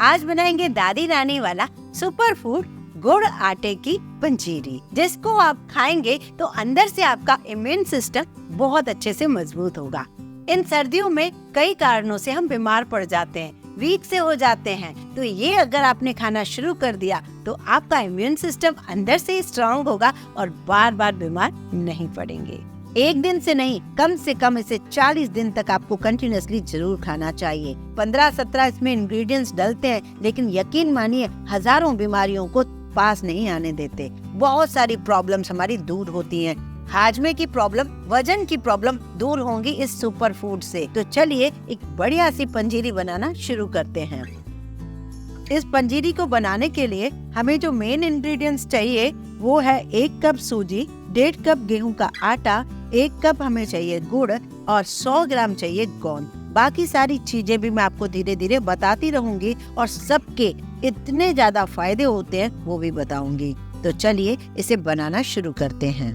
आज बनाएंगे दादी नानी वाला सुपर फूड गुड़ आटे की पंजीरी, जिसको आप खाएंगे तो अंदर से आपका इम्यून सिस्टम बहुत अच्छे से मजबूत होगा। इन सर्दियों में कई कारणों से हम बीमार पड़ जाते हैं, वीक से हो जाते हैं, तो ये अगर आपने खाना शुरू कर दिया तो आपका इम्यून सिस्टम अंदर से स्ट्रांग होगा और बार बार बीमार नहीं पड़ेंगे। एक दिन से नहीं, कम से कम इसे 40 दिन तक आपको कंटिन्यूअसली जरूर खाना चाहिए। 15-17 इसमें इंग्रेडिएंट्स डलते हैं, लेकिन यकीन मानिए हजारों बीमारियों को पास नहीं आने देते। बहुत सारी प्रॉब्लम्स हमारी दूर होती हैं। हाजमे की प्रॉब्लम, वजन की प्रॉब्लम दूर होंगी इस सुपर फूड से। तो चलिए एक बढ़िया सी पंजीरी बनाना शुरू करते हैं। इस पंजीरी को बनाने के लिए हमें जो मेन इंग्रेडिएंट्स चाहिए वो है 1 कप सूजी, 1.5 कप गेहूं का आटा, 1 कप हमें चाहिए गुड़ और 100 ग्राम चाहिए गोंद। बाकी सारी चीजें भी मैं आपको धीरे धीरे बताती रहूंगी और सबके इतने ज्यादा फायदे होते हैं वो भी बताऊंगी। तो चलिए इसे बनाना शुरू करते हैं।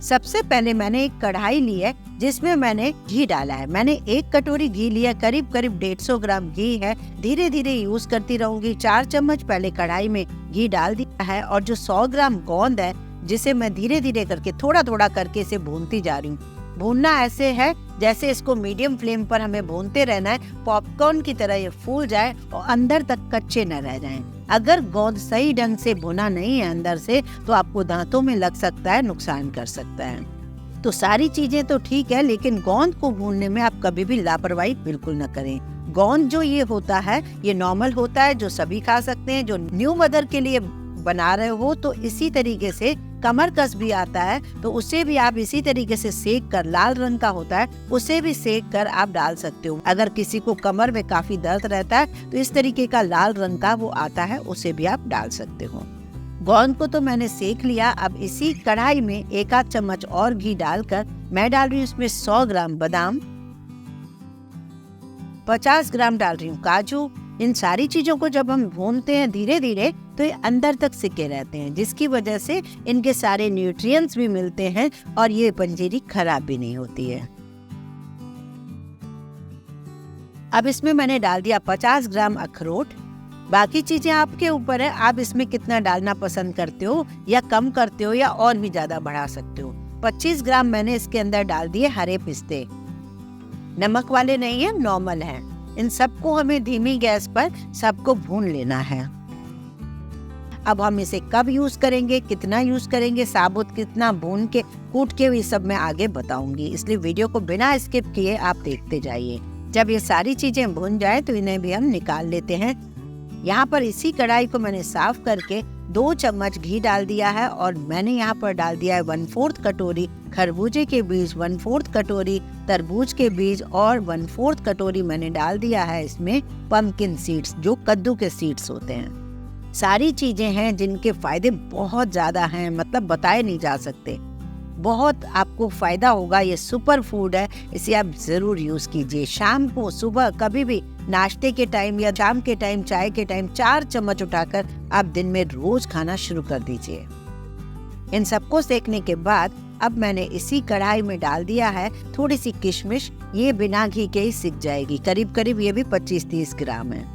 सबसे पहले मैंने एक कढ़ाई ली है जिसमें मैंने घी डाला है। मैंने 1 कटोरी घी लिया, करीब 150 ग्राम घी है। धीरे धीरे यूज करती रहूंगी। 4 चम्मच पहले कढ़ाई में घी डाल दिया है और जो 100 ग्राम गोंद है जिसे मैं धीरे धीरे करके थोड़ा थोड़ा करके इसे भूनती जा रही हूँ। भूनना ऐसे है जैसे इसको मीडियम फ्लेम पर हमें भूनते रहना है, पॉपकॉर्न की तरह ये फूल जाए और अंदर तक कच्चे न रह जाएं। अगर गोंद सही ढंग से भुना नहीं है अंदर से तो आपको दांतों में लग सकता है, नुकसान कर सकता है। तो सारी चीजें तो ठीक है, लेकिन गोंद को भूनने में आप कभी भी लापरवाही बिल्कुल न करें। गोंद जो ये होता है ये नॉर्मल होता है, जो सभी खा सकते हैं। जो न्यू मदर के लिए बना रहे हो तो इसी तरीके से कमर कस भी आता है, तो उसे भी आप इसी तरीके से सेक कर, लाल रंग का होता है, उसे भी सेक कर आप डाल सकते हो। अगर किसी को कमर में काफी दर्द रहता है तो इस तरीके का लाल रंग का वो आता है, उसे भी आप डाल सकते हो। गोंद को तो मैंने सेक लिया। अब इसी कढ़ाई में 1 आध चम्मच और घी डालकर मैं डाल रही हूँ इसमें 100 ग्राम बादाम, 50 ग्राम डाल रही हूँ काजू। इन सारी चीजों को जब हम भूनते हैं धीरे धीरे तो ये अंदर तक सिके रहते हैं, जिसकी वजह से इनके सारे न्यूट्रिएंट्स भी मिलते हैं और ये पंजीरी खराब भी नहीं होती है। अब इसमें मैंने डाल दिया 50 ग्राम अखरोट। बाकी चीजें आपके ऊपर है, आप इसमें कितना डालना पसंद करते हो या कम करते हो या और भी ज्यादा बढ़ा सकते हो। 25 ग्राम मैंने इसके अंदर डाल दिए हरे पिस्ते। नमक वाले नहीं है, नॉर्मल है। इन सबको हमें धीमी गैस पर सबको भून लेना है। अब हम इसे कब यूज करेंगे, कितना यूज करेंगे, साबुत कितना, भून के, कूट के, ये सब मैं आगे बताऊंगी, इसलिए वीडियो को बिना स्किप किए आप देखते जाइए। जब ये सारी चीजें भून जाए तो इन्हें भी हम निकाल लेते हैं। यहाँ पर इसी कढ़ाई को मैंने साफ करके 2 चम्मच घी डाल दिया है और मैंने यहाँ पर डाल दिया है 1/4 कटोरी खरबूजे के बीज, 1/4 कटोरी तरबूज के बीज और 1/4 कटोरी मैंने डाल दिया है इसमें पम्पकिन सीड्स, जो कद्दू के सीड्स होते हैं। सारी चीजें हैं जिनके फायदे बहुत ज्यादा हैं, मतलब बताए नहीं जा सकते। बहुत आपको फायदा होगा। ये सुपर फूड है, इसे आप जरूर यूज कीजिए। शाम को, सुबह, कभी भी नाश्ते के टाइम या शाम के टाइम, चाय के टाइम 4 चम्मच उठाकर आप दिन में रोज खाना शुरू कर दीजिए। इन सबको सेकने के बाद अब मैंने इसी कढ़ाई में डाल दिया है थोड़ी सी किशमिश। ये बिना घी के ही सिक जाएगी, करीब करीब ये भी 25-30 ग्राम है।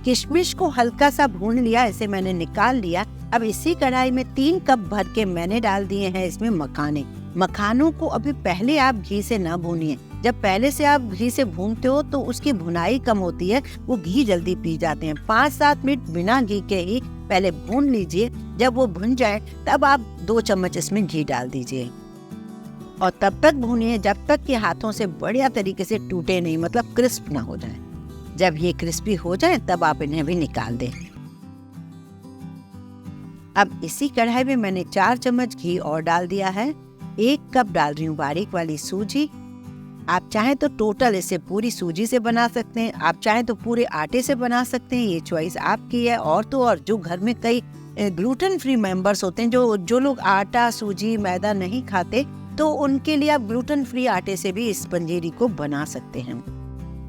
किशमिश को हल्का सा भून लिया, इसे मैंने निकाल लिया। अब इसी कढ़ाई में 3 कप भर के मैंने डाल दिए हैं इसमें मखाने। मखानों को अभी पहले आप घी से ना भूनिए। जब पहले से आप घी से भूनते हो तो उसकी भुनाई कम होती है, वो घी जल्दी पी जाते हैं। 5-7 मिनट बिना घी के ही पहले भून लीजिए। जब वो भुन जाए तब आप 2 चम्मच इसमें घी डाल दीजिए और तब तक भूनिए जब तक कि हाथों से बढ़िया तरीके से टूटे नहीं, मतलब क्रिस्प ना हो जाए। जब ये क्रिस्पी हो जाए तब आप इन्हें भी निकाल दें। अब इसी कढ़ाई में मैंने 4 चम्मच घी और डाल दिया है। 1 कप डाल रही हूँ बारीक वाली सूजी। आप चाहें तो टोटल इसे पूरी सूजी से बना सकते हैं, आप चाहें तो पूरे आटे से बना सकते हैं, ये चॉइस आपकी है। और तो और जो घर में कई ग्लूटेन फ्री मेंबर्स होते हैं, जो लोग आटा, सूजी, मैदा नहीं खाते, तो उनके लिए आप ग्लूटेन फ्री आटे से भी इस पंजीरी को बना सकते हैं।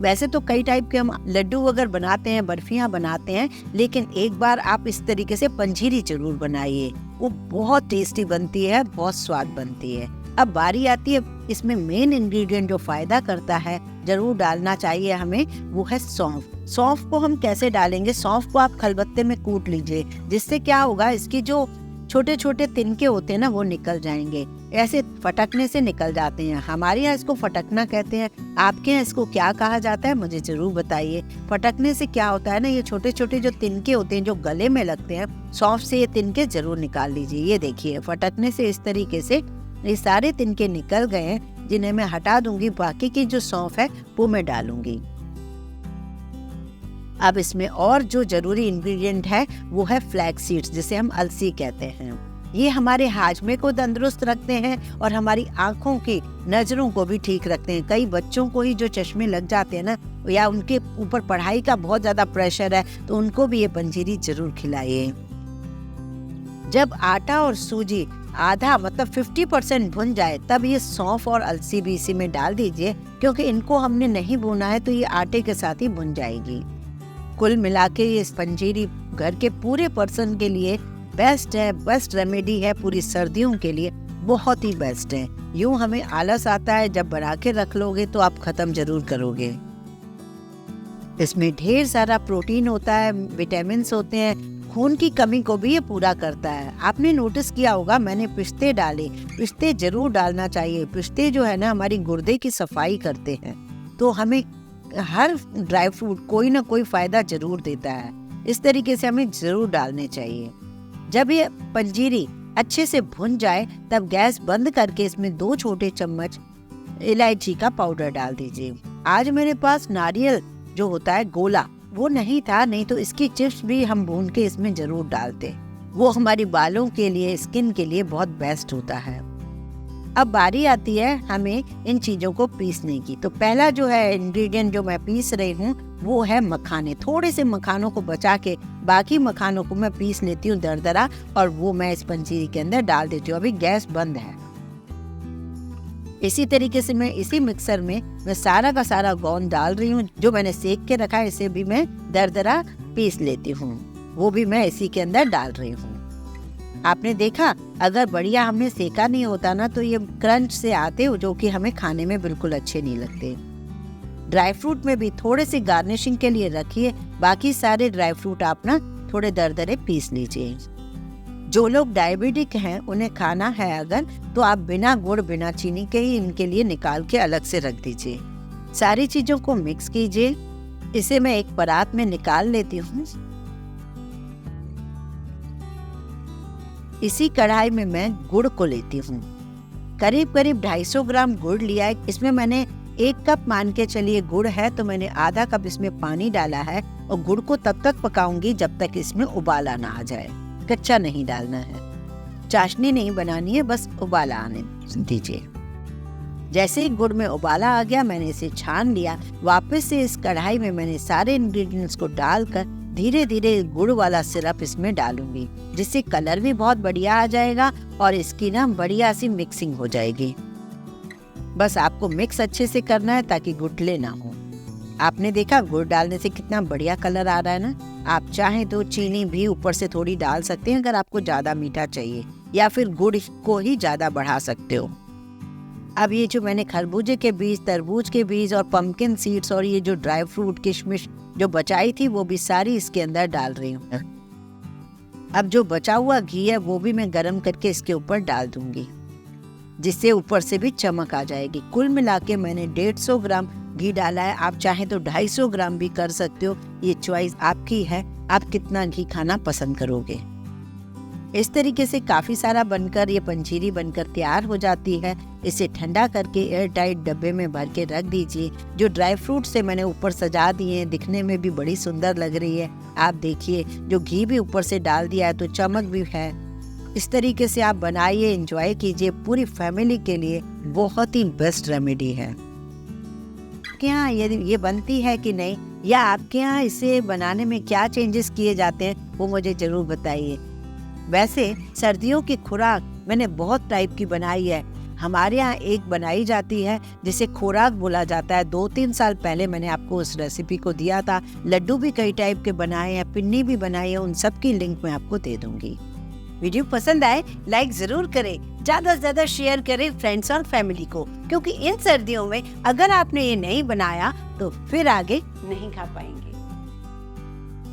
वैसे तो कई टाइप के हम लड्डू वगैरह बनाते हैं, बर्फियां बनाते हैं, लेकिन एक बार आप इस तरीके से पंजीरी जरूर बनाइए। वो बहुत टेस्टी बनती है, बहुत स्वाद बनती है। अब बारी आती है इसमें मेन इंग्रेडिएंट जो फायदा करता है, जरूर डालना चाहिए हमें, वो है सौंफ। सौंफ को हम कैसे डालेंगे? सौंफ को आप खलबत्ते में कूट लीजिए, जिससे क्या होगा, इसकी जो छोटे छोटे तिनके होते हैं ना, वो निकल जाएंगे। ऐसे फटकने से निकल जाते हैं। हमारे यहाँ इसको फटकना कहते हैं, आपके यहाँ इसको क्या कहा जाता है मुझे जरूर बताइए। फटकने से क्या होता है ना, ये छोटे छोटे जो तिनके होते हैं जो गले में लगते हैं, सौंफ से ये तिनके जरूर निकाल लीजिए। ये देखिए, फटकने से इस तरीके से ये सारे तिनके निकल गए हैं, जिन्हें मैं हटा दूंगी। बाकी की जो सौंफ है वो मैं डालूंगी। अब इसमें और जो जरूरी इंग्रेडिएंट है वो है फ्लैक्स सीड्स, जिसे हम अलसी कहते हैं। ये हमारे हाजमे को तंदुरुस्त रखते हैं और हमारी आंखों की नजरों को भी ठीक रखते हैं। कई बच्चों को ही जो चश्मे लग जाते हैं ना, या उनके ऊपर पढ़ाई का बहुत ज्यादा प्रेशर है, तो उनको भी ये पंजीरी जरूर खिलाइए। जब आटा और सूजी आधा मतलब 50% भुन जाए, तब ये सौंफ और अलसी भी इसी में डाल दीजिए, क्योंकि इनको हमने नहीं भुना है तो ये आटे के साथ ही भुन जाएगी। कुल मिला के ये पंजीरी घर के पूरे पर्सन के लिए बेस्ट है, बेस्ट रेमेडी है पूरी सर्दियों के लिए, बहुत ही बेस्ट है। यूं हमें आलस आता है, जब बना के रख लोगे तो आप खत्म जरूर करोगे। इसमें ढेर सारा प्रोटीन होता है, विटामिन्स होते हैं, खून की कमी को भी ये पूरा करता है। आपने नोटिस किया होगा मैंने पिस्ते डाले, पिस्ते जरूर डालना चाहिए। पिस्ते जो है ना, हमारी गुर्दे की सफाई करते हैं, तो हमें हर ड्राई फ्रूट कोई ना कोई फायदा जरूर देता है। इस तरीके से हमें जरूर डालने चाहिए। जब ये पंजीरी अच्छे से भुन जाए, तब गैस बंद करके इसमें 2 छोटे चम्मच इलायची का पाउडर डाल दीजिए। आज मेरे पास नारियल जो होता है गोला, वो नहीं था, नहीं तो इसकी चिप्स भी हम भून के इसमें जरूर डालते। वो हमारी बालों के लिए, स्किन के लिए बहुत बेस्ट होता है। अब बारी आती है हमें इन चीजों को पीसने की। तो पहला जो है इंग्रेडिएंट जो मैं पीस रही हूँ वो है मखाने। थोड़े से मखानों को बचा के बाकी मखानों को मैं पीस लेती हूँ दरदरा, और वो मैं इस पंजीरी के अंदर डाल देती हूँ। अभी गैस बंद है। इसी तरीके से मैं इसी मिक्सर में मैं सारा का सारा गोंद डाल रही हूँ, जो मैंने सेक के रखा है, इसे भी मैं दरदरा पीस लेती हूँ। वो भी मैं इसी के अंदर डाल रही हूँ। आपने देखा, अगर बढ़िया हमने सेका नहीं होता ना, तो ये क्रंच से आते, जो कि हमें खाने में बिल्कुल अच्छे नहीं लगते। ड्राई फ्रूट में भी थोड़े से गार्निशिंग के लिए रखिए, बाकी सारे ड्राई फ्रूट आप ना थोड़े दरदरे पीस लीजिए। जो लोग डायबिटिक हैं, उन्हें खाना है अगर, तो आप बिना गुड़ बिना चीनी के ही इनके लिए निकाल के अलग से रख दीजिए। सारी चीजों को मिक्स कीजिए। इसे मैं एक परात में निकाल लेती हूँ। इसी कढ़ाई में मैं गुड़ को लेती हूँ। करीब करीब 250 ग्राम गुड़ लिया है। इसमें मैंने 1 कप मान के चलिए गुड़ है, तो मैंने आधा कप इसमें पानी डाला है, और गुड़ को तब तक पकाऊंगी जब तक इसमें उबाला ना आ जाए। कच्चा नहीं डालना है, चाशनी नहीं बनानी है, बस उबाला आने दीजिए। जैसे ही गुड़ में उबाला आ गया, मैंने इसे छान लिया। वापस से इस कढ़ाई में मैंने सारे इंग्रेडिएंट्स को डालकर धीरे धीरे गुड़ वाला सिरप इसमें डालूंगी, जिससे कलर भी बहुत बढ़िया आ जाएगा और इसकी ना बढ़िया सी मिक्सिंग हो जाएगी। बस आपको मिक्स अच्छे से करना है ताकि गुठले ना हो। आपने देखा गुड़ डालने से कितना बढ़िया कलर आ रहा है ना। आप चाहें तो चीनी भी ऊपर से थोड़ी डाल सकते हैं अगर आपको ज्यादा मीठा चाहिए, या फिर गुड़ को ही ज्यादा बढ़ा सकते हो। अब ये जो मैंने खरबूजे के बीज, तरबूज के बीज और पंपकिन सीड्स और ये जो ड्राई फ्रूट किशमिश जो बचाई थी, वो भी सारी इसके अंदर डाल रही हूँ। अब जो बचा हुआ घी है वो भी मैं गरम करके इसके ऊपर डाल दूंगी, जिससे ऊपर से भी चमक आ जाएगी। कुल मिला के मैंने 150 ग्राम घी डाला है। आप चाहें तो 250 ग्राम भी कर सकते हो, ये चॉइस आपकी है, आप कितना घी खाना पसंद करोगे। इस तरीके से काफी सारा बनकर ये पंजीरी बनकर तैयार हो जाती है। इसे ठंडा करके एयर टाइट डब्बे में भर के रख दीजिए। जो ड्राई फ्रूट से मैंने ऊपर सजा दिए हैं, दिखने में भी बड़ी सुंदर लग रही है। आप देखिए, जो घी भी ऊपर से डाल दिया है तो चमक भी है। इस तरीके से आप बनाइए, एंजॉय कीजिए। पूरी फैमिली के लिए बहुत ही बेस्ट रेमेडी है। आपके यहाँ ये बनती है कि नहीं, या आपके यहाँ इसे बनाने में क्या चेंजेस किए जाते हैं, वो मुझे जरूर बताइए। वैसे सर्दियों की खुराक मैंने बहुत टाइप की बनाई है। हमारे यहाँ एक बनाई जाती है जिसे खोराक बोला जाता है। 2-3 साल पहले मैंने आपको उस रेसिपी को दिया था। लड्डू भी कई टाइप के बनाए हैं, पिन्नी भी बनाई है, उन सब की लिंक मैं आपको दे दूंगी। वीडियो पसंद आए लाइक जरूर करें, ज्यादा से ज्यादा शेयर करें फ्रेंड्स और फैमिली को, क्योंकि इन सर्दियों में अगर आपने ये नहीं बनाया तो फिर आगे नहीं खा पाएंगे।